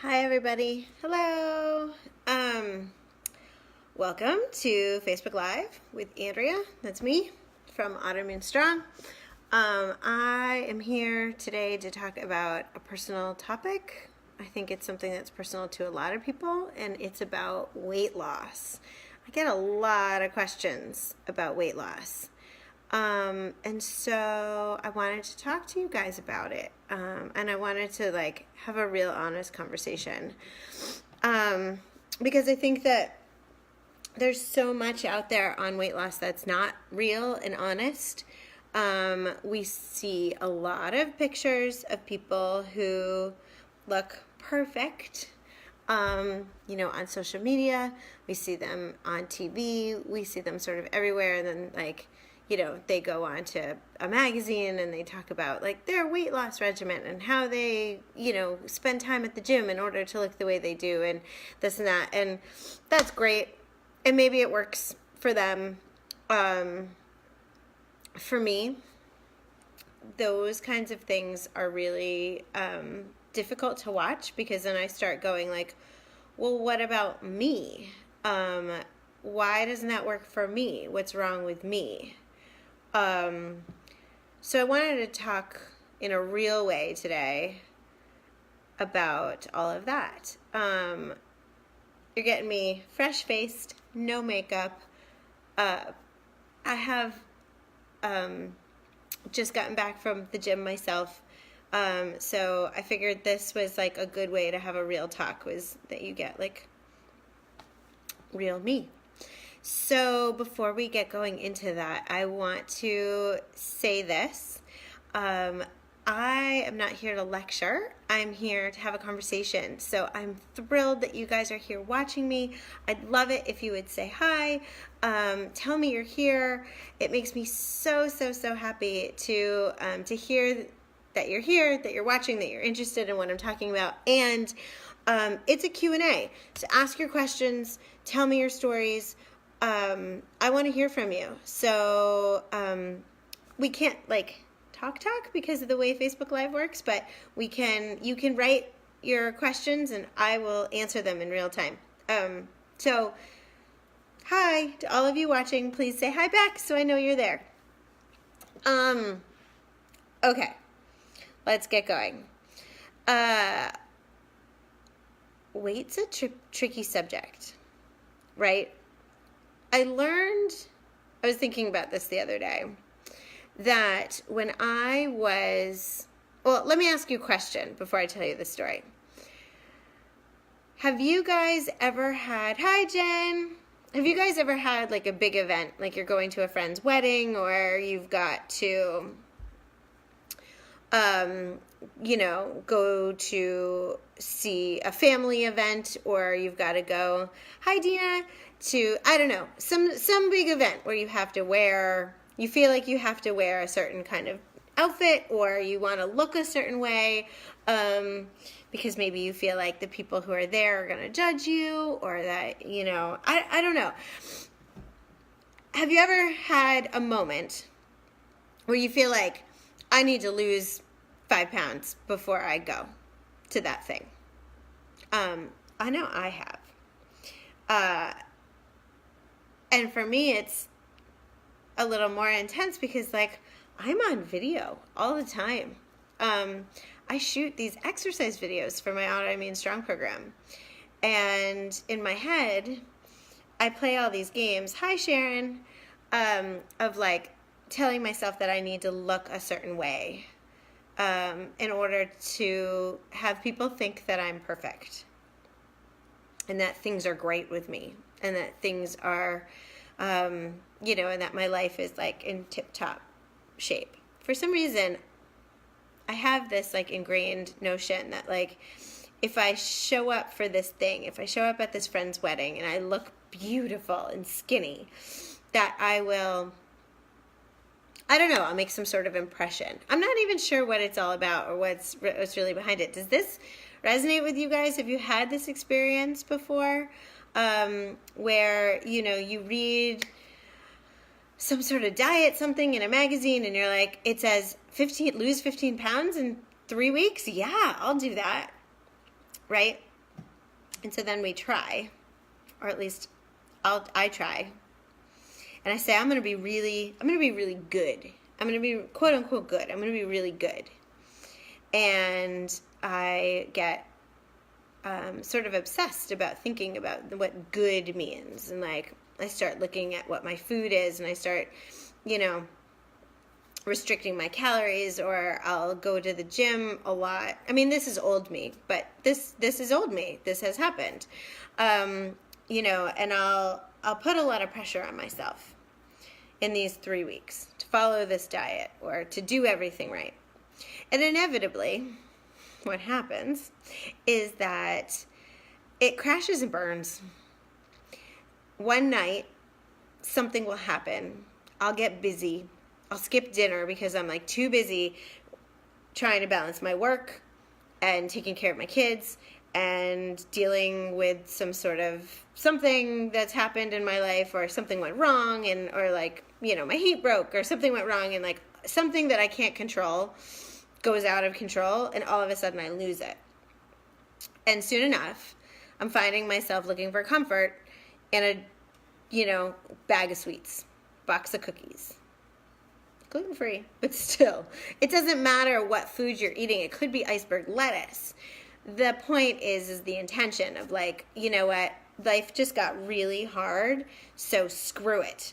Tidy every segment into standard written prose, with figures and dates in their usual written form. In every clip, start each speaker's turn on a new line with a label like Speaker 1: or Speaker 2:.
Speaker 1: Hi everybody. Hello. Welcome to Facebook Live with Andrea. That's me from Autoimmune Strong. I am here today to talk about a personal topic. I think it's something that's personal to a lot of people, and it's about weight loss. I get a lot of questions about weight loss. And so I wanted to talk to you guys about it. And I wanted to have a real honest conversation. Because I think that there's so much out there on weight loss that's not real and honest. We see a lot of pictures of people who look perfect, on social media. We see them on TV. We see them sort of everywhere. And then they go on to a magazine and they talk about their weight loss regimen and how they, spend time at the gym in order to look the way they do and this and that. And that's great. And maybe it works for them. For me, those kinds of things are really difficult to watch, because then I start going well, what about me? Why doesn't that work for me? What's wrong with me? So I wanted to talk in a real way today about all of that. You're getting me fresh-faced, no makeup. I have just gotten back from the gym myself. So I figured this was a good way to have a real talk, was that you get real me. So before we get going into that, I want to say this. I am not here to lecture. I'm here to have a conversation. So I'm thrilled that you guys are here watching me. I'd love it if you would say hi. Tell me you're here. It makes me so happy to hear that you're here, that you're watching, that you're interested in what I'm talking about. And it's a Q&A. So ask your questions. Tell me your stories. I want to hear from you. So we can't talk because of the way Facebook Live works, but you can write your questions and I will answer them in real time. So hi to all of you watching. Please say hi back so I know you're there. Okay, let's get going. Weight's a tricky subject, right? I was thinking about this the other day, that when let me ask you a question before I tell you the story. Have you guys ever had, hi Jen, have you guys ever had a big event, you're going to a friend's wedding, or you've got to, go to see a family event, or you've got to go, hi Dina, to, I don't know, some big event where you feel like you have to wear a certain kind of outfit, or you want to look a certain way, because maybe you feel like the people who are there are going to judge you, or that, I don't know. Have you ever had a moment where you feel like, I need to lose 5 pounds before I go to that thing? I know I have. And for me, it's a little more intense because I'm on video all the time. I shoot these exercise videos for my Autoimmune Strong program. And in my head, I play all these games, hi Sharon, of telling myself that I need to look a certain way in order to have people think that I'm perfect and that things are great with me, and that things are, and that my life is in tip-top shape. For some reason, I have this ingrained notion that if I show up for this thing, if I show up at this friend's wedding and I look beautiful and skinny, that I'll make some sort of impression. I'm not even sure what it's all about or what's really behind it. Does this resonate with you guys? Have you had this experience before? Where, you read some sort of diet, something in a magazine, and you're it says lose 15 pounds in 3 weeks? Yeah, I'll do that. Right? And so then we try, or at least I try. And I say, I'm going to be really good. I'm going to be quote unquote good. I'm going to be really good. And I get sort of obsessed about thinking about what good means. And like, I start looking at what my food is, and I start, restricting my calories, or I'll go to the gym a lot. I mean, this is old me, but this is old me. This has happened. And I'll put a lot of pressure on myself in these 3 weeks to follow this diet or to do everything right. And inevitably, what happens is that it crashes and burns. One night, something will happen. I'll get busy. I'll skip dinner because I'm like too busy trying to balance my work and taking care of my kids and dealing with something that's happened in my life, or something went wrong, or like, my heat broke, or something went wrong, and like something that I can't control goes out of control, and all of a sudden I lose it. And soon enough, I'm finding myself looking for comfort in a, bag of sweets, box of cookies. Gluten-free, but still, it doesn't matter what food you're eating. It could be iceberg lettuce. The point is the intention of like, you know what, life just got really hard, so screw it.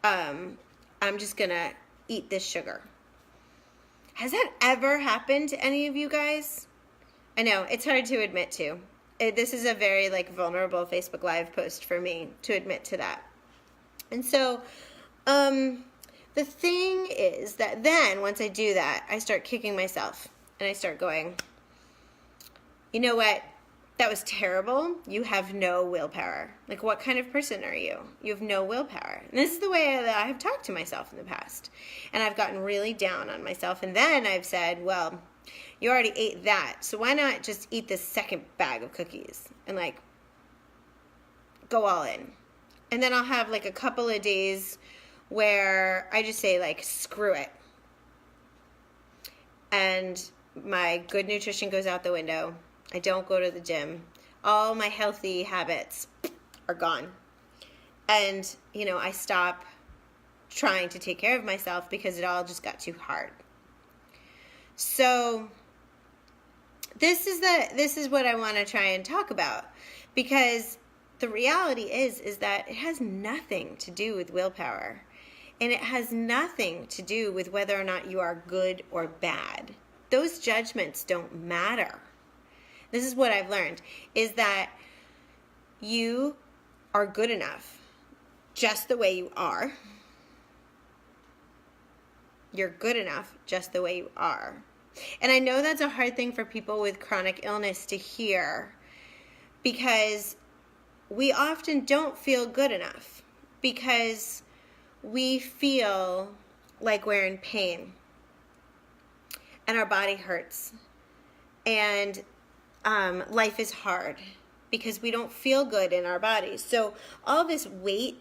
Speaker 1: I'm just gonna eat this sugar. Has that ever happened to any of you guys? I know, it's hard to admit to. This is a very like vulnerable Facebook Live post for me to admit to that. And so, the thing is that then once I do that, I start kicking myself and I start going, you know what? That was terrible. You have no willpower. Like, what kind of person are you? You have no willpower. And this is the way that I have talked to myself in the past. And I've gotten really down on myself. And then I've said, well, you already ate that, so why not just eat this second bag of cookies and like go all in? And then I'll have like a couple of days where I just say like, screw it. And my good nutrition goes out the window. I don't go to the gym. All my healthy habits are gone. And, I stop trying to take care of myself because it all just got too hard. So this is what I want to try and talk about, because the reality is that it has nothing to do with willpower, and it has nothing to do with whether or not you are good or bad. Those judgments don't matter. This is what I've learned, is that you are good enough just the way you are. You're good enough just the way you are. And I know that's a hard thing for people with chronic illness to hear, because we often don't feel good enough because we feel like we're in pain and our body hurts and life is hard because we don't feel good in our bodies. So all this weight,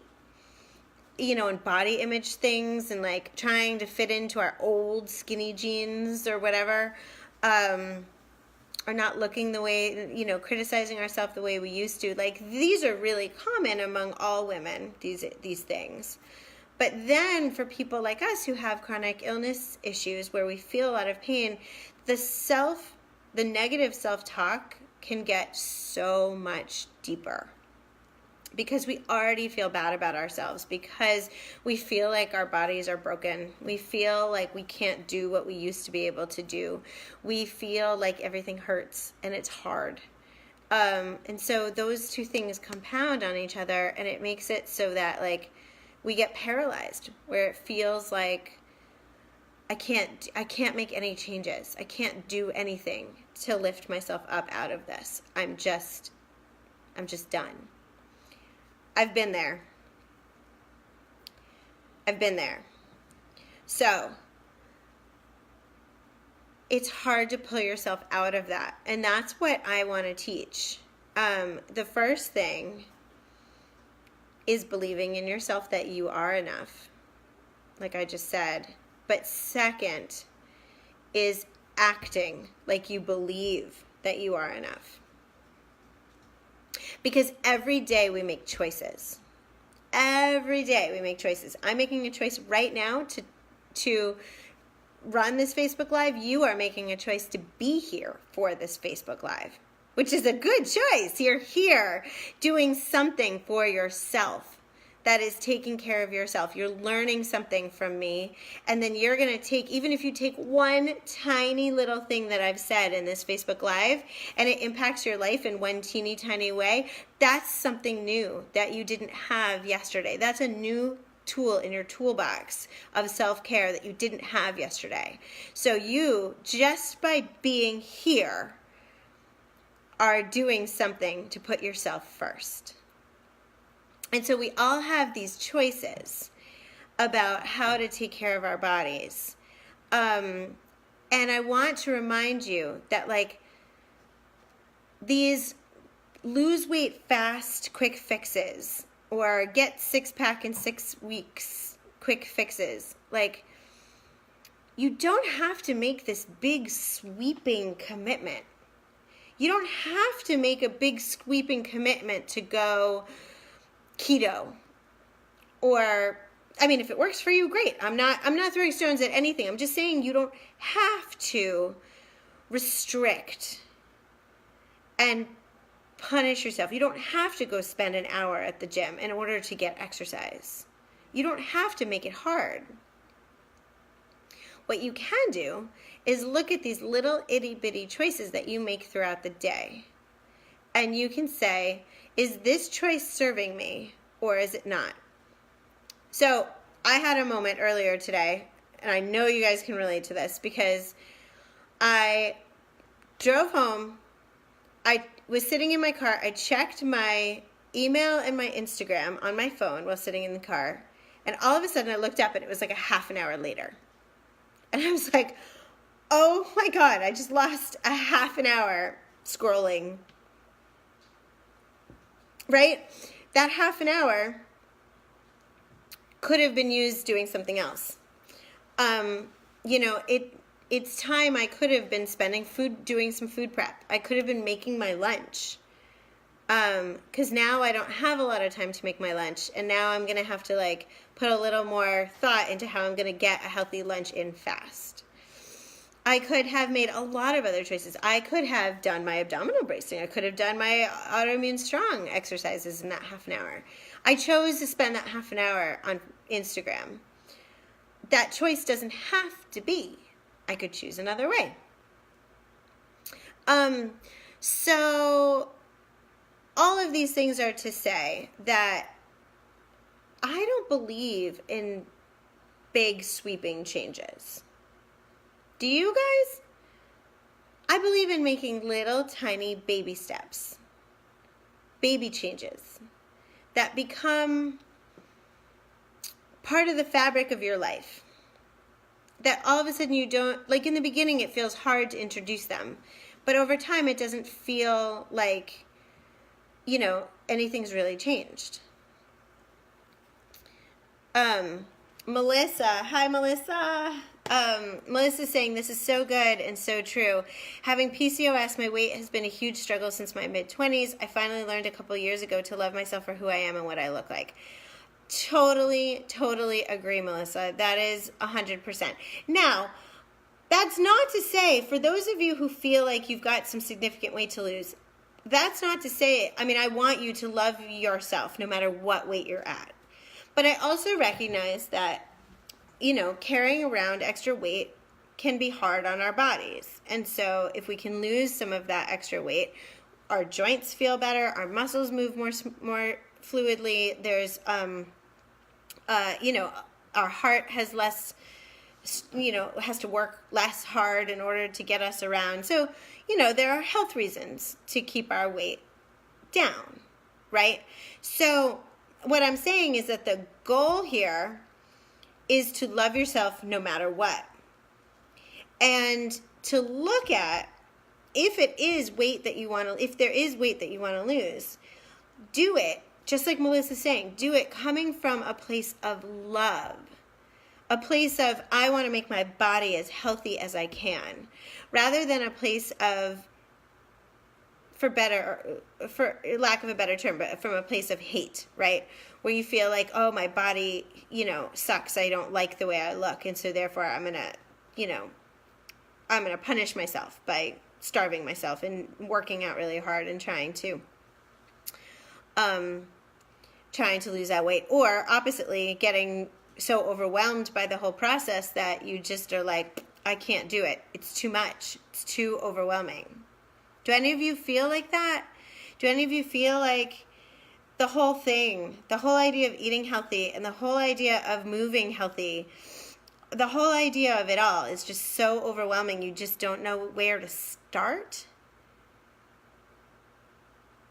Speaker 1: and body image things, and like trying to fit into our old skinny jeans or whatever, or not looking the way, criticizing ourselves the way we used to. Like, these are really common among all women, these things. But then for people like us who have chronic illness issues where we feel a lot of pain, the negative self-talk can get so much deeper, because we already feel bad about ourselves, because we feel like our bodies are broken. We feel like we can't do what we used to be able to do. We feel like everything hurts and it's hard. And so those two things compound on each other, and it makes it so that like we get paralyzed, where it feels like I can't make any changes. I can't do anything to lift myself up out of this. I'm just done. I've been there. So it's hard to pull yourself out of that. And that's what I want to teach. The first thing is believing in yourself that you are enough, like I just said. But second is acting like you believe that you are enough. Because every day we make choices. Every day we make choices. I'm making a choice right now to run this Facebook Live. You are making a choice to be here for this Facebook Live, which is a good choice. You're here doing something for yourself that is taking care of yourself. You're learning something from me, and then you're going to take, even if you take one tiny little thing that I've said in this Facebook Live, and it impacts your life in one teeny tiny way, that's something new that you didn't have yesterday. That's a new tool in your toolbox of self-care that you didn't have yesterday. So you, just by being here, are doing something to put yourself first. And so we all have these choices about how to take care of our bodies. And I want to remind you that, like, these lose weight fast quick fixes, or get 6-pack in 6 weeks quick fixes, like, you don't have to make this big sweeping commitment. You don't have to make a big sweeping commitment to go keto. Or, I mean, if it works for you, great. I'm not throwing stones at anything. I'm just saying you don't have to restrict and punish yourself. You don't have to go spend an hour at the gym in order to get exercise. You don't have to make it hard. What you can do is look at these little itty bitty choices that you make throughout the day. And you can say, is this choice serving me or is it not? So I had a moment earlier today, and I know you guys can relate to this, because I drove home. I was sitting in my car. I checked my email and my Instagram on my phone while sitting in the car. And all of a sudden I looked up and it was like a half an hour later. And I was like, oh my God, I just lost a half an hour scrolling. Right? That half an hour could have been used doing something else. It's time I could have been spending doing some food prep. I could have been making my lunch. Because now I don't have a lot of time to make my lunch. And now I'm going to have to put a little more thought into how I'm going to get a healthy lunch in fast. I could have made a lot of other choices. I could have done my abdominal bracing. I could have done my Autoimmune Strong exercises in that half an hour. I chose to spend that half an hour on Instagram. That choice doesn't have to be. I could choose another way. So all of these things are to say that I don't believe in big sweeping changes. Do you guys? I believe in making little tiny baby steps, baby changes that become part of the fabric of your life. That all of a sudden you don't, in the beginning it feels hard to introduce them, but over time it doesn't feel like, anything's really changed. Melissa, hi Melissa. Melissa's saying, this is so good and so true. Having PCOS, my weight has been a huge struggle since my mid-20s. I finally learned a couple years ago to love myself for who I am and what I look like. Totally agree, Melissa. That is 100%. Now, that's not to say, for those of you who feel like you've got some significant weight to lose, that's not to say, I want you to love yourself no matter what weight you're at. But I also recognize that, carrying around extra weight can be hard on our bodies. And so if we can lose some of that extra weight, our joints feel better, our muscles move more fluidly, there's, our heart has less, has to work less hard in order to get us around. So, there are health reasons to keep our weight down, right? So what I'm saying is that the goal here is to love yourself no matter what. And to look at if there is weight that you want to lose, do it, just like Melissa's saying, do it coming from a place of love. A place of, I want to make my body as healthy as I can, rather than a place of, for lack of a better term, but from a place of hate, right? Where you feel like, oh, my body, sucks. I don't like the way I look. And so therefore I'm going to punish myself by starving myself and working out really hard and trying to lose that weight. Or oppositely, getting so overwhelmed by the whole process that you just are like, I can't do it. It's too much. It's too overwhelming. Do any of you feel like that? Do any of you feel like the whole thing, the whole idea of eating healthy and the whole idea of moving healthy, the whole idea of it all is just so overwhelming, you just don't know where to start?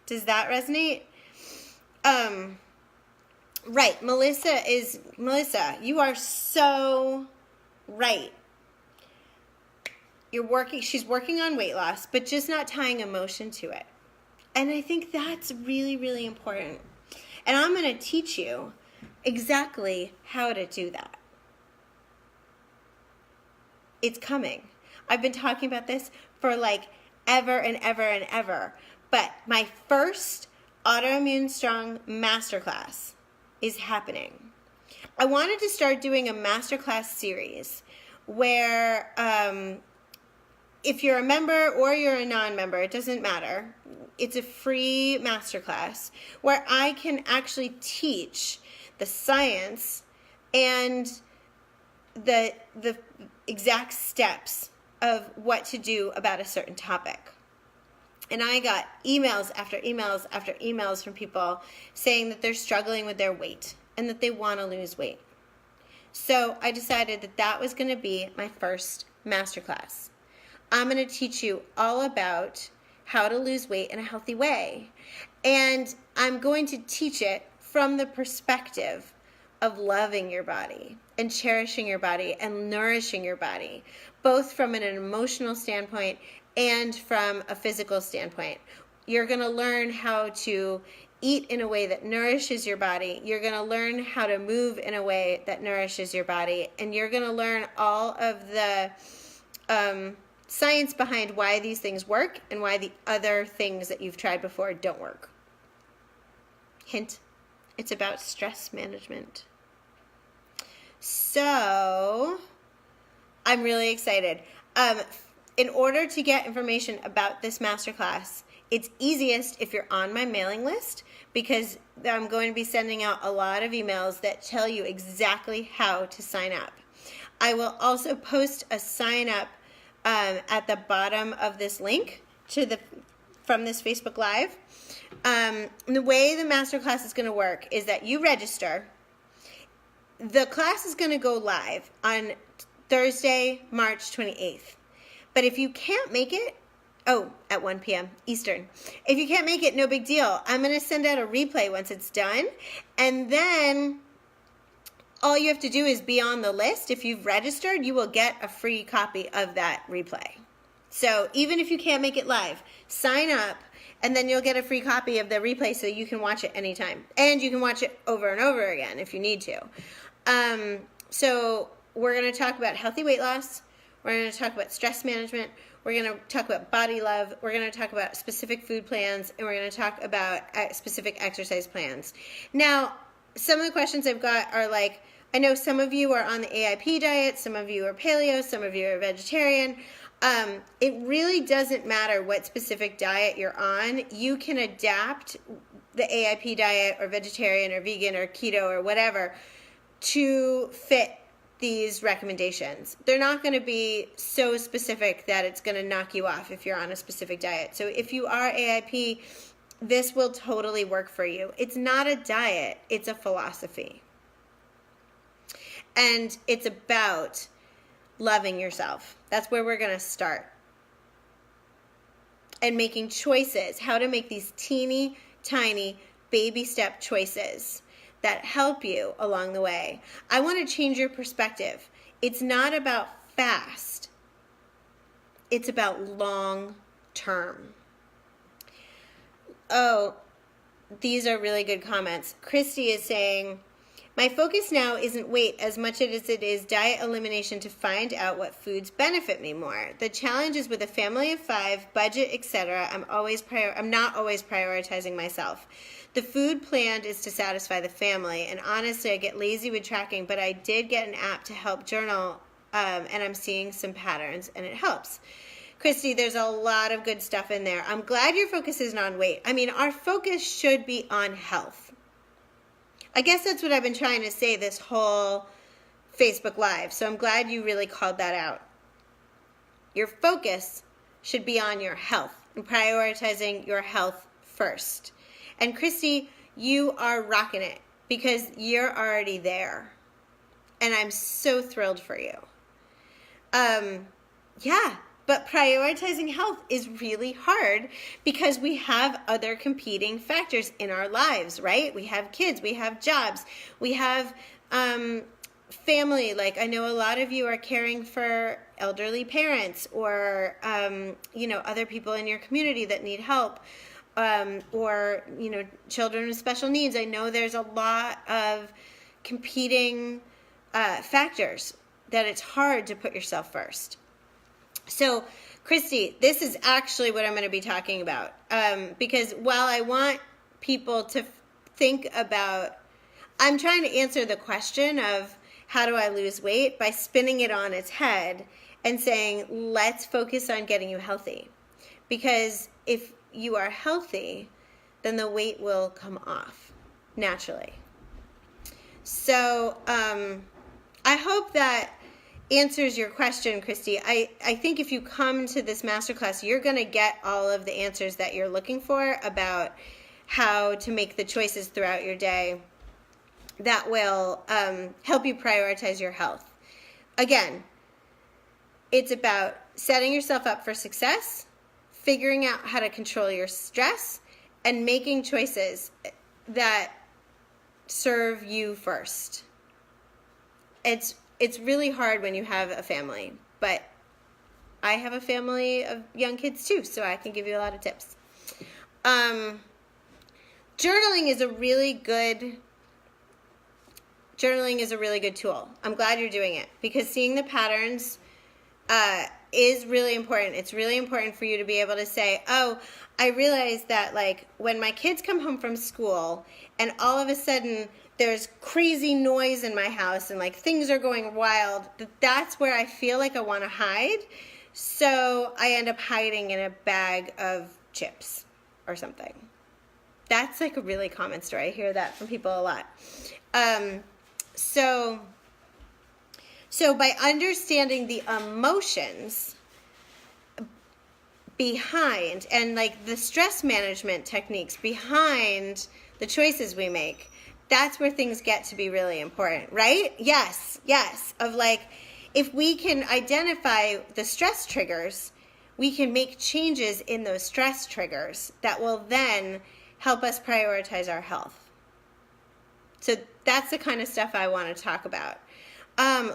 Speaker 1: Does that resonate? Right, Melissa, you are so right. She's working on weight loss, but just not tying emotion to it. And I think that's really, really important. And I'm going to teach you exactly how to do that. It's coming. I've been talking about this for like ever and ever and ever. But my first Autoimmune Strong Masterclass is happening. I wanted to start doing a masterclass series where if you're a member or you're a non-member, it doesn't matter. It's a free masterclass where I can actually teach the science and the exact steps of what to do about a certain topic. And I got emails after emails after emails from people saying that they're struggling with their weight and that they want to lose weight. So I decided that that was going to be my first masterclass. I'm going to teach you all about how to lose weight in a healthy way. And I'm going to teach it from the perspective of loving your body and cherishing your body and nourishing your body, both from an emotional standpoint and from a physical standpoint. You're going to learn how to eat in a way that nourishes your body. You're going to learn how to move in a way that nourishes your body. And you're going to learn all of the science behind why these things work and why the other things that you've tried before don't work. Hint, it's about stress management. So, I'm really excited. In order to get information about this masterclass, it's easiest if you're on my mailing list, because I'm going to be sending out a lot of emails that tell you exactly how to sign up. I will also post a sign up at the bottom of this link from this Facebook Live. The way the masterclass is going to work is that you register. The class is going to go live on Thursday, March 28th. But if you can't make it, at 1 p.m. Eastern. If you can't make it, no big deal. I'm going to send out a replay once it's done. And then all you have to do is be on the list. If you've registered, you will get a free copy of that replay. So even if you can't make it live, sign up, and then you'll get a free copy of the replay so you can watch it anytime. And you can watch it over and over again if you need to. So we're going to talk about healthy weight loss. We're going to talk about stress management. We're going to talk about body love. We're going to talk about specific food plans. And we're going to talk about specific exercise plans. Now, some of the questions I've got are like, I know some of you are on the AIP diet. Some of you are paleo. Some of you are vegetarian. It really doesn't matter what specific diet you're on. You can adapt the AIP diet or vegetarian or vegan or keto or whatever to fit these recommendations. They're not going to be so specific that it's going to knock you off if you're on a specific diet. So if you are AIP, this will totally work for you. It's not a diet, it's a philosophy. And it's about loving yourself. That's where we're going to start. And making choices, how to make these teeny tiny baby step choices that help you along the way. I want to change your perspective. It's not about fast. It's about long term. Oh, these are really good comments. Christy is saying, My focus now isn't weight as much as it is diet elimination to find out what foods benefit me more. The challenge is with a family of 5, budget, etc. I'm not always prioritizing myself. The food planned is to satisfy the family, and honestly, I get lazy with tracking, but I did get an app to help journal, and I'm seeing some patterns, and it helps. Christy, there's a lot of good stuff in there. I'm glad your focus isn't on weight. I mean, our focus should be on health. I guess that's what I've been trying to say this whole Facebook Live, so I'm glad you really called that out. Your focus should be on your health and prioritizing your health first. And Christy, you are rocking it because you're already there. And I'm so thrilled for you. Yeah. But prioritizing health is really hard because we have other competing factors in our lives, right? We have kids, we have jobs, we have family. Like I know a lot of you are caring for elderly parents or, other people in your community that need help or, children with special needs. I know there's a lot of competing factors that it's hard to put yourself first. So, Christy, this is actually what I'm going to be talking about because while I want people to think about, I'm trying to answer the question of how do I lose weight by spinning it on its head and saying, let's focus on getting you healthy. Because if you are healthy, then the weight will come off naturally. So, I hope that answers your question, Christy. I think if you come to this masterclass, you're going to get all of the answers that you're looking for about how to make the choices throughout your day that will help you prioritize your health. Again, it's about setting yourself up for success, figuring out how to control your stress, and making choices that serve you first. It's really hard when you have a family, but I have a family of young kids too, so I can give you a lot of tips. Journaling is a really good tool. I'm glad you're doing it because seeing the patterns is really important. It's really important for you to be able to say, oh, I realize that like when my kids come home from school and all of a sudden there's crazy noise in my house and like things are going wild, that's where I feel like I want to hide. So I end up hiding in a bag of chips or something. That's like a really common story. I hear that from people a lot. So by understanding the emotions behind and like the stress management techniques behind the choices we make, that's where things get to be really important, right? Yes. Of like, if we can identify the stress triggers, we can make changes in those stress triggers that will then help us prioritize our health. So that's the kind of stuff I want to talk about.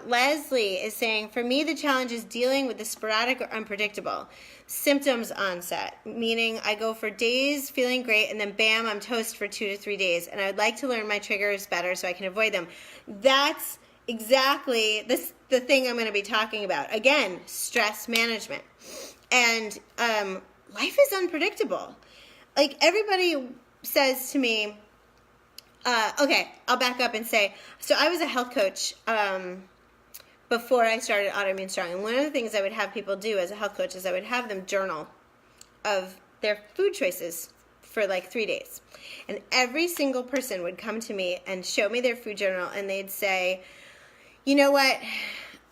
Speaker 1: Leslie is saying, for me, the challenge is dealing with the sporadic or unpredictable symptoms onset, meaning I go for days feeling great and then bam, I'm toast for 2 to 3 days. And I would like to learn my triggers better so I can avoid them. That's exactly the thing I'm going to be talking about. Again, stress management. And life is unpredictable. Like everybody says to me, okay, I'll back up and say, so I was a health coach before I started Autoimmune Strong. And one of the things I would have people do as a health coach is I would have them journal of their food choices for like 3 days. And every single person would come to me and show me their food journal and they'd say, you know what?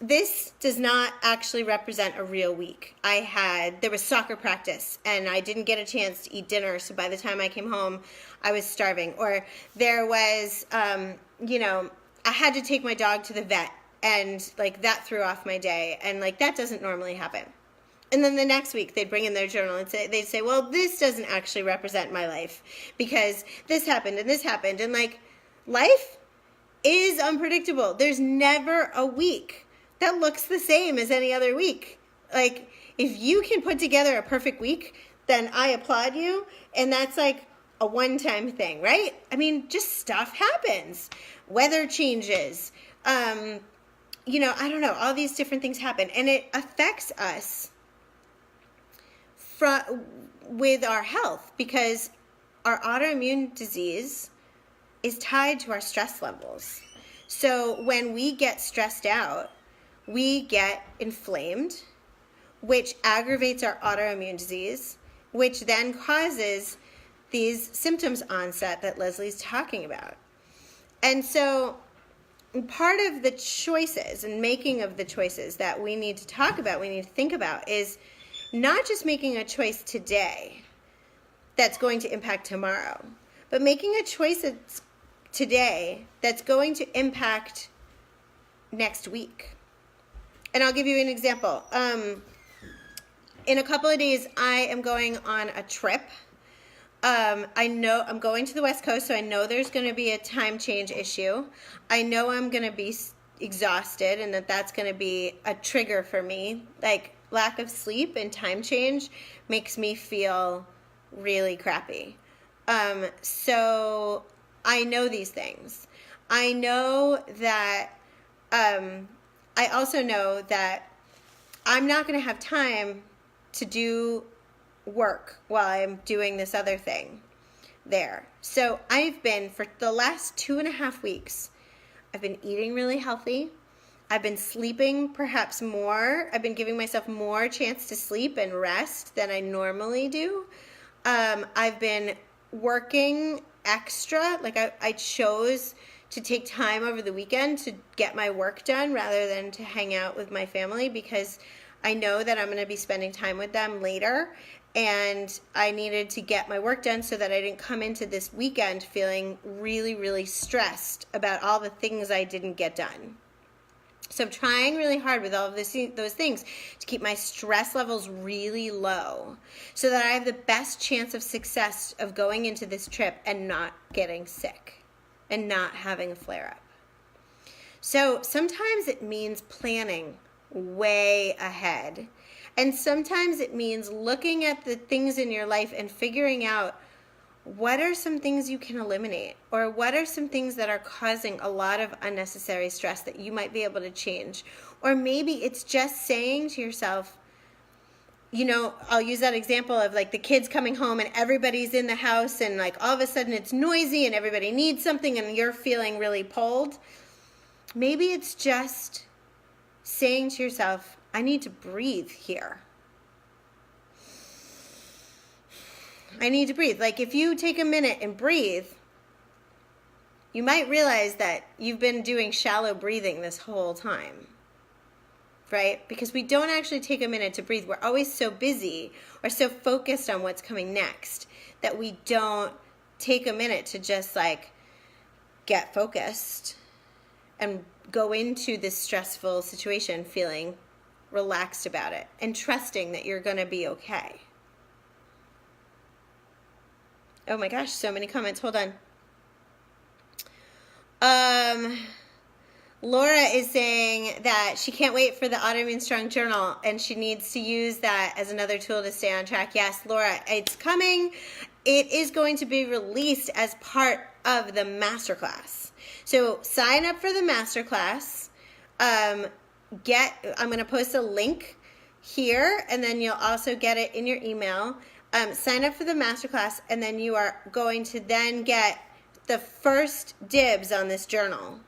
Speaker 1: This does not actually represent a real week. There was soccer practice and I didn't get a chance to eat dinner. So by the time I came home, I was starving. Or there was, I had to take my dog to the vet and like that threw off my day. And like that doesn't normally happen. And then the next week they'd bring in their journal and they'd say, well, this doesn't actually represent my life because this happened and this happened. And like life is unpredictable. There's never a week that looks the same as any other week. Like if you can put together a perfect week, then I applaud you. And that's like a one-time thing, right? I mean, just stuff happens. Weather changes. I don't know, all these different things happen, and it affects us with our health, because our autoimmune disease is tied to our stress levels. So when we get stressed out, we get inflamed, which aggravates our autoimmune disease, which then causes these symptoms onset that Leslie's talking about. And so part of the choices and making of the choices that we need to talk about, we need to think about, is not just making a choice today that's going to impact tomorrow, but making a choice today that's going to impact next week. And I'll give you an example. In a couple of days, I am going on a trip. I know I'm going to the West Coast, so I know there's going to be a time change issue. I know I'm going to be exhausted, and that's going to be a trigger for me. Like, lack of sleep and time change makes me feel really crappy. So I know these things. I know that, I also know that I'm not going to have time to do work while I'm doing this other thing there. So I've been, for the last 2.5 weeks, I've been eating really healthy. I've been sleeping perhaps more. I've been giving myself more chance to sleep and rest than I normally do. I've been working extra. Like I chose to take time over the weekend to get my work done rather than to hang out with my family, because I know that I'm going to be spending time with them later, and I needed to get my work done so that I didn't come into this weekend feeling really, really stressed about all the things I didn't get done. So I'm trying really hard with all of those things to keep my stress levels really low so that I have the best chance of success of going into this trip and not getting sick and not having a flare-up. So sometimes it means planning way ahead. And sometimes it means looking at the things in your life and figuring out what are some things you can eliminate, or what are some things that are causing a lot of unnecessary stress that you might be able to change. Or maybe it's just saying to yourself, I'll use that example of like the kids coming home and everybody's in the house and like all of a sudden it's noisy and everybody needs something and you're feeling really pulled. Maybe it's just saying to yourself, I need to breathe here. I need to breathe. Like if you take a minute and breathe, you might realize that you've been doing shallow breathing this whole time, right? Because we don't actually take a minute to breathe. We're always so busy or so focused on what's coming next that we don't take a minute to just like get focused and go into this stressful situation feeling relaxed about it and trusting that you're going to be okay. Oh my gosh, so many comments. Hold on. Laura is saying that she can't wait for the Autoimmune Strong journal and she needs to use that as another tool to stay on track. Yes, Laura, it's coming. It is going to be released as part of the masterclass. So sign up for the masterclass. I'm going to post a link here, and then you'll also get it in your email. Sign up for the masterclass, and then you are going to then get the first dibs on this journal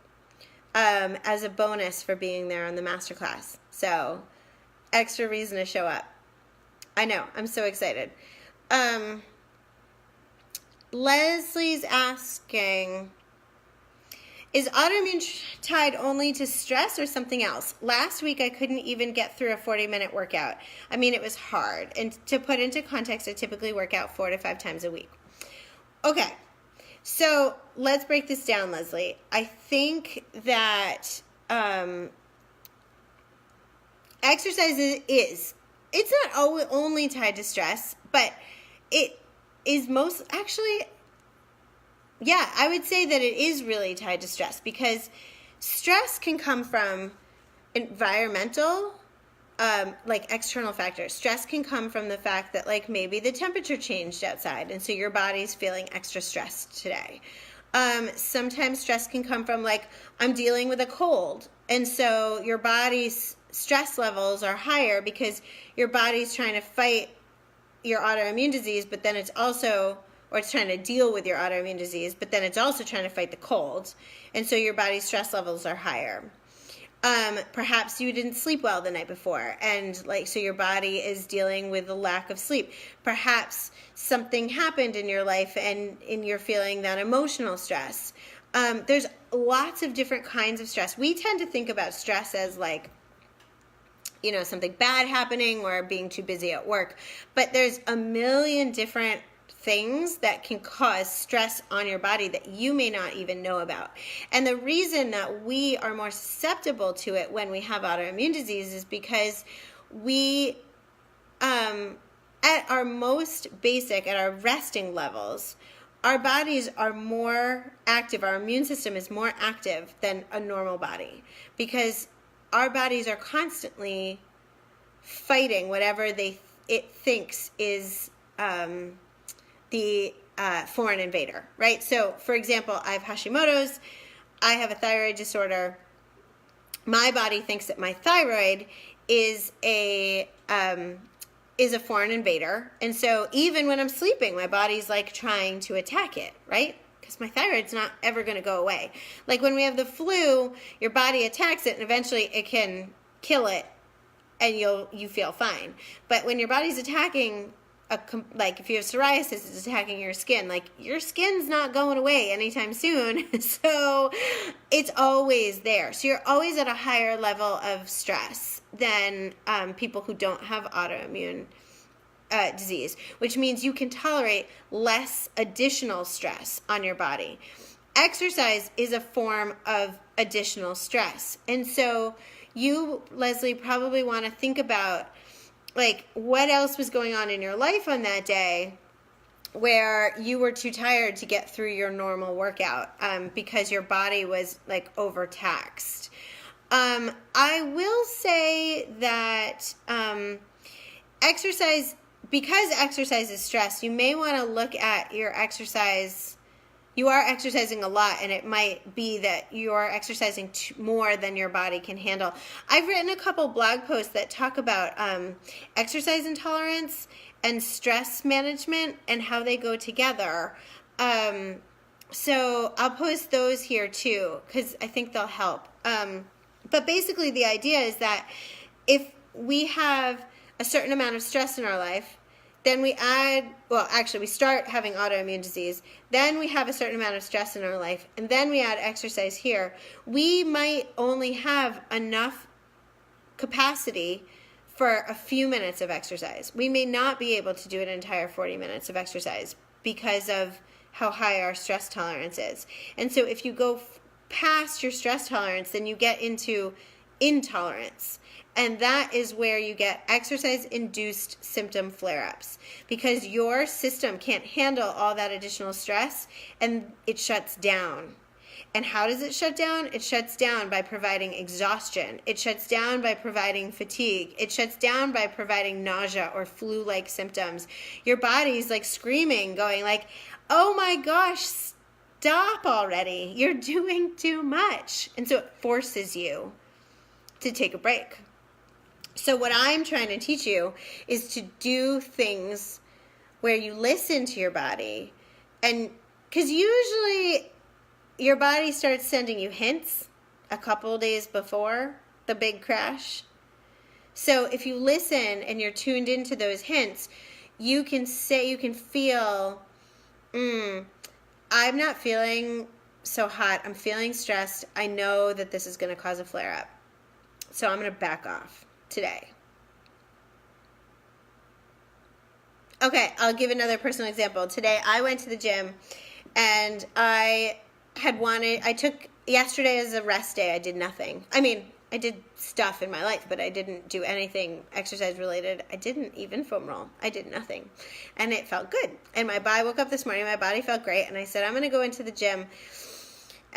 Speaker 1: as a bonus for being there on the masterclass. So extra reason to show up. I know, I'm so excited. Leslie's asking, is autoimmune tied only to stress or something else? Last week, I couldn't even get through a 40-minute workout. I mean, it was hard. And to put into context, I typically work out 4 to 5 times a week. Okay, so let's break this down, Leslie. I think that exercise it's not only tied to stress, but it is most, actually, yeah, I would say that it is really tied to stress, because stress can come from environmental like external factors. Stress can come from the fact that like maybe the temperature changed outside, and so your body's feeling extra stressed today. Sometimes stress can come from like, I'm dealing with a cold, and so your body's stress levels are higher because your body's trying to fight your autoimmune disease, but then it's also, or it's trying to deal with your autoimmune disease, but then it's also trying to fight the cold, and so your body's stress levels are higher. Perhaps you didn't sleep well the night before, and like, so your body is dealing with a lack of sleep. Perhaps something happened in your life and you're feeling that emotional stress. There's lots of different kinds of stress. We tend to think about stress as like, you know, something bad happening or being too busy at work, but there's a million different things that can cause stress on your body that you may not even know about. And the reason that we are more susceptible to it when we have autoimmune disease is because we, at our most basic, at our resting levels, our bodies are more active. Our immune system is more active than a normal body because our bodies are constantly fighting whatever it thinks is the foreign invader, right? So, for example, I have Hashimoto's, I have a thyroid disorder. My body thinks that my thyroid is a foreign invader, and so even when I'm sleeping, my body's like trying to attack it, right? Because my thyroid's not ever going to go away. Like when we have the flu, your body attacks it, and eventually it can kill it, and you feel fine. But when your body's attacking like if you have psoriasis, it's attacking your skin. Like your skin's not going away anytime soon. So it's always there. So you're always at a higher level of stress than people who don't have autoimmune disease, which means you can tolerate less additional stress on your body. Exercise is a form of additional stress. And so you, Leslie, probably want to think about like what else was going on in your life on that day where you were too tired to get through your normal workout because your body was like overtaxed. I will say that exercise, because exercise is stress, you may want to look at your exercise. You are exercising a lot, and it might be that you are exercising more than your body can handle. I've written a couple blog posts that talk about exercise intolerance and stress management and how they go together. So I'll post those here too, because I think they'll help. But basically the idea is that if we have a certain amount of stress in our life, then we start having autoimmune disease, then we have a certain amount of stress in our life, and then we add exercise here, we might only have enough capacity for a few minutes of exercise. We may not be able to do an entire 40 minutes of exercise because of how high our stress tolerance is. And so if you go past your stress tolerance, then you get into intolerance. And that is where you get exercise-induced symptom flare-ups because your system can't handle all that additional stress and it shuts down. And how does it shut down? It shuts down by providing exhaustion. It shuts down by providing fatigue. It shuts down by providing nausea or flu-like symptoms. Your body's like screaming, going like, oh my gosh, stop already. You're doing too much. And so it forces you to take a break. So what I'm trying to teach you is to do things where you listen to your body, and because usually your body starts sending you hints a couple days before the big crash. So if you listen and you're tuned into those hints, you can feel, I'm not feeling so hot. I'm feeling stressed. I know that this is going to cause a flare-up. So I'm going to back off today. Okay, I'll give another personal example. Today I went to the gym and I took yesterday as a rest day. I did nothing. I mean, I did stuff in my life, but I didn't do anything exercise related. I didn't even foam roll. I did nothing. And it felt good. And I woke up this morning, my body felt great, and I said, I'm going to go into the gym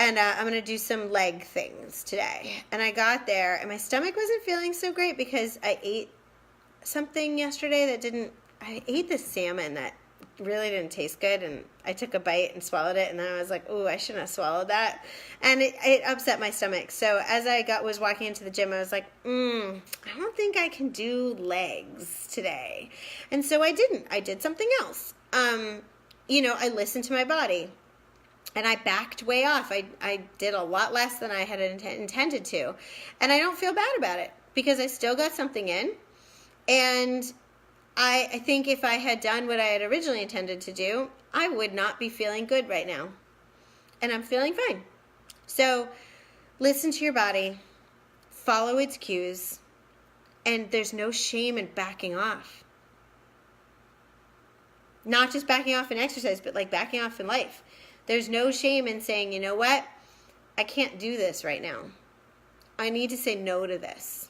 Speaker 1: And I'm going to do some leg things today. And I got there, and my stomach wasn't feeling so great because I ate something yesterday I ate this salmon that really didn't taste good, and I took a bite and swallowed it, and then I was like, oh, I shouldn't have swallowed that. And it upset my stomach. So as I was walking into the gym, I was like, I don't think I can do legs today. And so I didn't. I did something else. I listened to my body. And I backed way off. I did a lot less than I had intended to. And I don't feel bad about it because I still got something in. And I think if I had done what I had originally intended to do, I would not be feeling good right now. And I'm feeling fine. So listen to your body. Follow its cues. And there's no shame in backing off. Not just backing off in exercise, but like backing off in life. There's no shame in saying, you know what? I can't do this right now. I need to say no to this.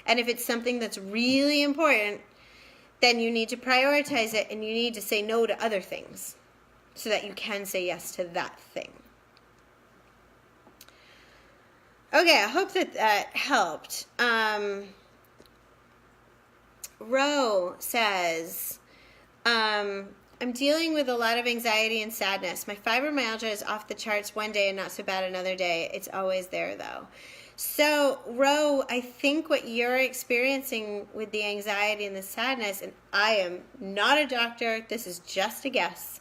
Speaker 1: And if it's something that's really important, then you need to prioritize it and you need to say no to other things so that you can say yes to that thing. Okay, I hope that helped. Ro says, I'm dealing with a lot of anxiety and sadness. My fibromyalgia is off the charts one day and not so bad another day. It's always there, though. So, Ro, I think what you're experiencing with the anxiety and the sadness, and I am not a doctor. This is just a guess.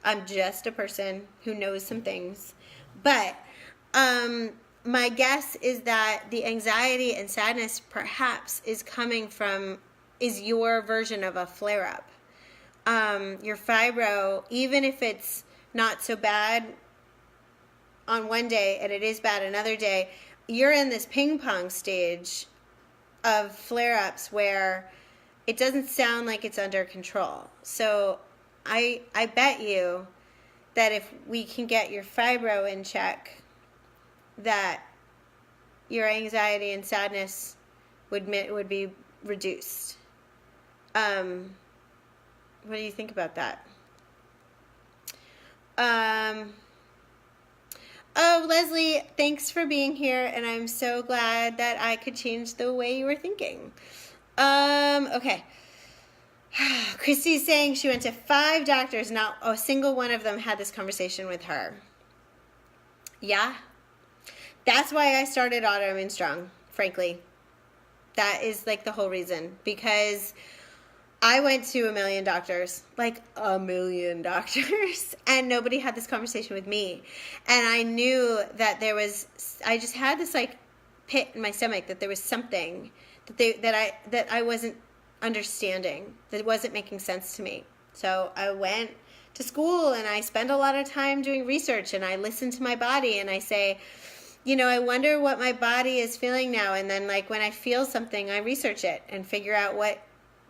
Speaker 1: I'm just a person who knows some things. But my guess is that the anxiety and sadness perhaps is your version of a flare-up. Your fibro, even if it's not so bad on one day and it is bad another day, you're in this ping pong stage of flare-ups where it doesn't sound like it's under control. So I bet you that if we can get your fibro in check, that your anxiety and sadness would be reduced. What do you think about that? Oh, Leslie, thanks for being here, and I'm so glad that I could change the way you were thinking. Okay. Christy's saying she went to 5 doctors, not a single one of them had this conversation with her. Yeah. That's why I started Autoimmune Strong, frankly. That is like the whole reason, because I went to a million doctors, and nobody had this conversation with me. And I knew that I just had this like pit in my stomach that there was something that I wasn't understanding, that wasn't making sense to me. So I went to school and I spent a lot of time doing research, and I listened to my body and I say, I wonder what my body is feeling now. And then like when I feel something, I research it and figure out what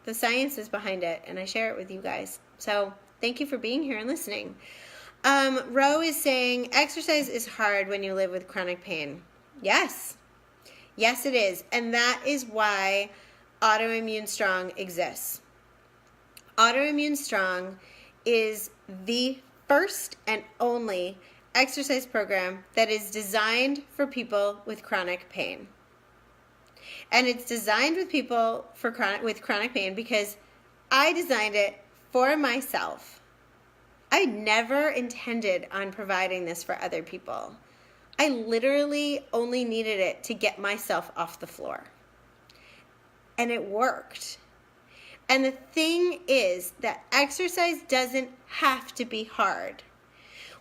Speaker 1: the science is behind it, and I share it with you guys. So thank you for being here and listening. Ro is saying exercise is hard when you live with chronic pain. Yes, it is. And that is why Autoimmune Strong exists. Autoimmune Strong is the first and only exercise program that is designed for people with chronic pain. And it's designed with people with chronic pain because I designed it for myself. I never intended on providing this for other people. I literally only needed it to get myself off the floor. And it worked. And the thing is that exercise doesn't have to be hard.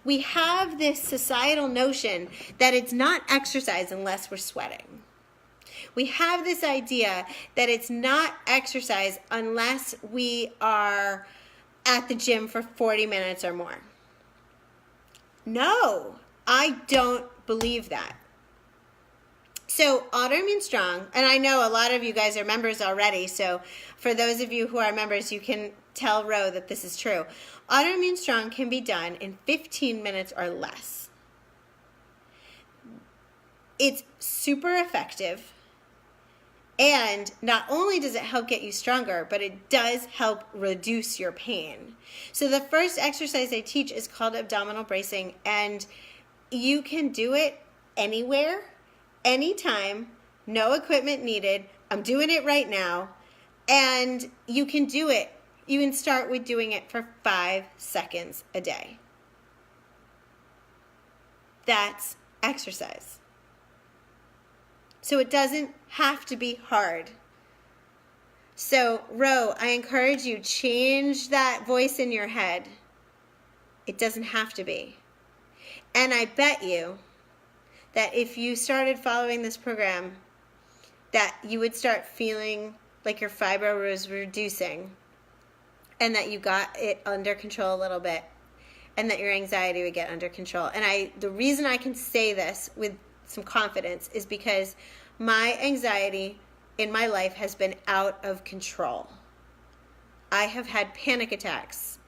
Speaker 1: We have this societal notion that it's not exercise unless we're sweating. We have this idea that it's not exercise unless we are at the gym for 40 minutes or more. No, I don't believe that. So Autoimmune Strong, and I know a lot of you guys are members already, so for those of you who are members, you can tell Ro that this is true. Autoimmune Strong can be done in 15 minutes or less. It's super effective. And not only does it help get you stronger, but it does help reduce your pain. So the first exercise I teach is called abdominal bracing, and you can do it anywhere, anytime, no equipment needed. I'm doing it right now. And you can do it. You can start with doing it for 5 seconds a day. That's exercise. So it doesn't have to be hard. So, Ro, I encourage you, change that voice in your head. It doesn't have to be. And I bet you that if you started following this program, that you would start feeling like your fibro was reducing and that you got it under control a little bit and that your anxiety would get under control. And the reason I can say this with some confidence is because my anxiety in my life has been out of control. I have had panic attacks.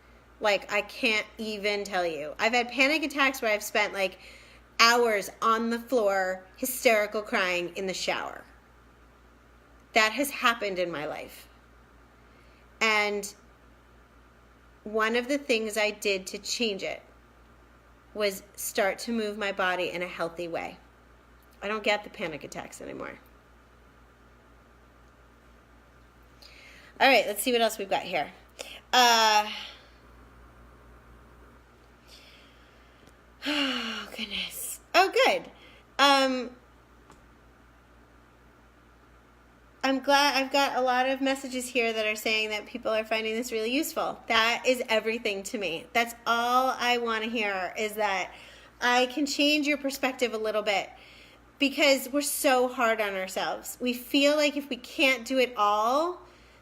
Speaker 1: Like, I can't even tell you. I've had panic attacks where I've spent like hours on the floor, hysterical crying in the shower. That has happened in my life. And one of the things I did to change it was start to move my body in a healthy way. I don't get the panic attacks anymore. All right, let's see what else we've got here. Oh, goodness. Oh, good. I'm glad I've got a lot of messages here that are saying that people are finding this really useful. That is everything to me. That's all I want to hear, is that I can change your perspective a little bit, because we're so hard on ourselves. We feel like if we can't do it all,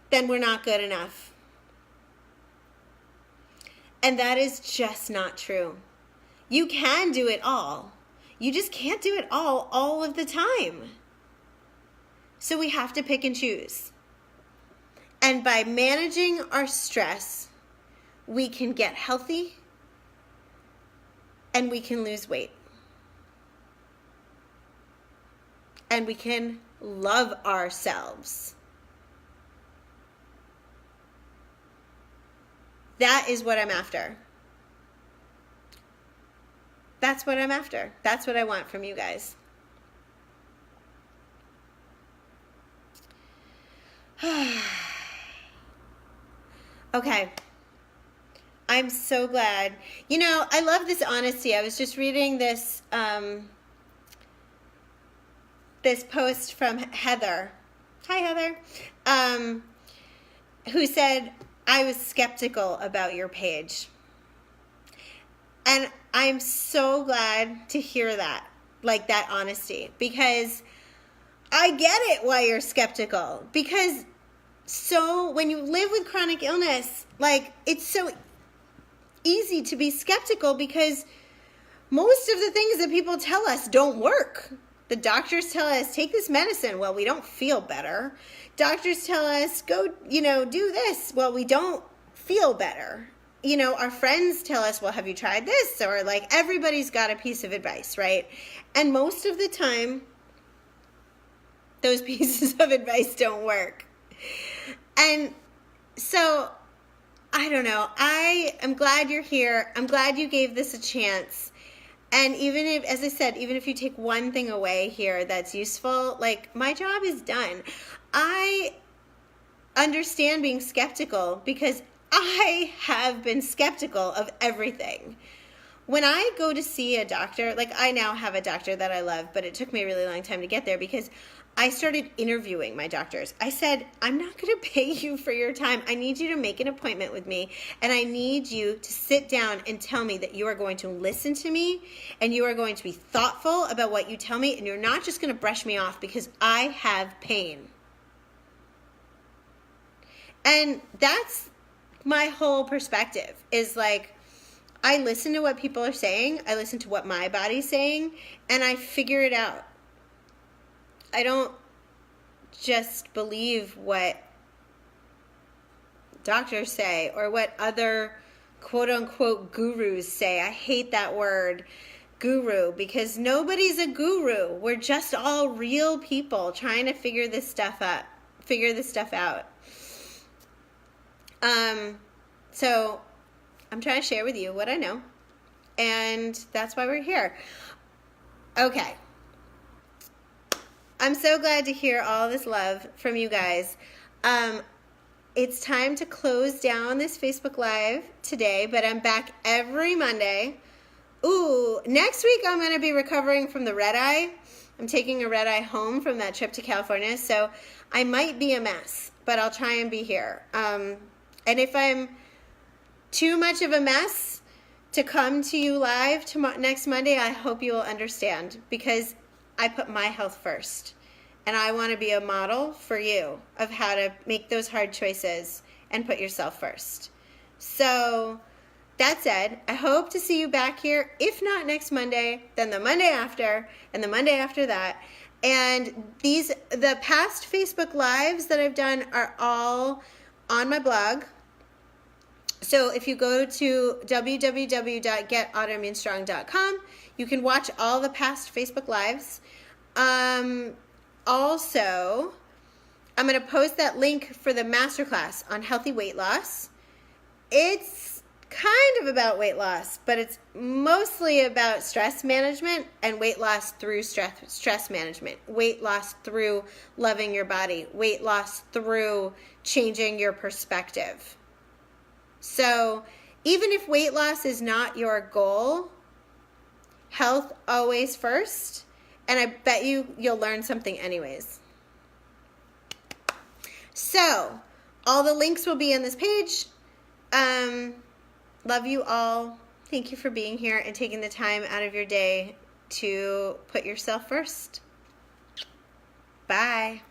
Speaker 1: then we're not good enough. And that is just not true. You can do it all. You just can't do it all of the time. So we have to pick and choose. And by managing our stress, we can get healthy and we can lose weight. And we can love ourselves. That is what I'm after. That's what I'm after. That's what I want from you guys. Okay. I'm so glad. You know, I love this honesty. I was just reading this this post from Heather. Hi, Heather. Who said, I was skeptical about your page. And I'm so glad to hear that, like that honesty, because I get it why you're skeptical. Because so when you live with chronic illness, like, it's so easy to be skeptical because most of the things that people tell us don't work. The doctors tell us, take this medicine. Well, we don't feel better. Doctors tell us, go, do this. Well, we don't feel better. Our friends tell us, well, have you tried this? Or like, everybody's got a piece of advice, right? And most of the time, those pieces of advice don't work. And so, I don't know. I am glad you're here. I'm glad you gave this a chance. And even if, as I said, even if you take one thing away here that's useful, like, my job is done. I understand being skeptical because I have been skeptical of everything. When I go to see a doctor, like, I now have a doctor that I love, but it took me a really long time to get there because I started interviewing my doctors. I said, I'm not going to pay you for your time. I need you to make an appointment with me, and I need you to sit down and tell me that you are going to listen to me, and you are going to be thoughtful about what you tell me, and you're not just going to brush me off because I have pain. And that's my whole perspective, is like, I listen to what people are saying, I listen to what my body's saying, and I figure it out. I don't just believe what doctors say or what other quote-unquote gurus say. I hate that word, guru, because nobody's a guru. We're just all real people trying to figure this stuff out. So I'm trying to share with you what I know, and that's why we're here. Okay. I'm so glad to hear all this love from you guys. It's time to close down this Facebook Live today, but I'm back every Monday. Ooh, next week I'm going to be recovering from the red eye. I'm taking a red eye home from that trip to California, so I might be a mess, but I'll try and be here. And if I'm too much of a mess to come to you live next Monday, I hope you will understand, because I put my health first. And I want to be a model for you of how to make those hard choices and put yourself first. So that said, I hope to see you back here. If not next Monday, then the Monday after, and the Monday after that. And the past Facebook Lives that I've done are all on my blog. So if you go to www.getautoimmunestrong.com, you can watch all the past Facebook Lives. Also, I'm going to post that link for the masterclass on healthy weight loss. It's kind of about weight loss, but it's mostly about stress management and weight loss through stress management, weight loss through loving your body, weight loss through changing your perspective. So even if weight loss is not your goal, health always first. And I bet you'll learn something anyways. So, all the links will be on this page. Love you all. Thank you for being here and taking the time out of your day to put yourself first. Bye.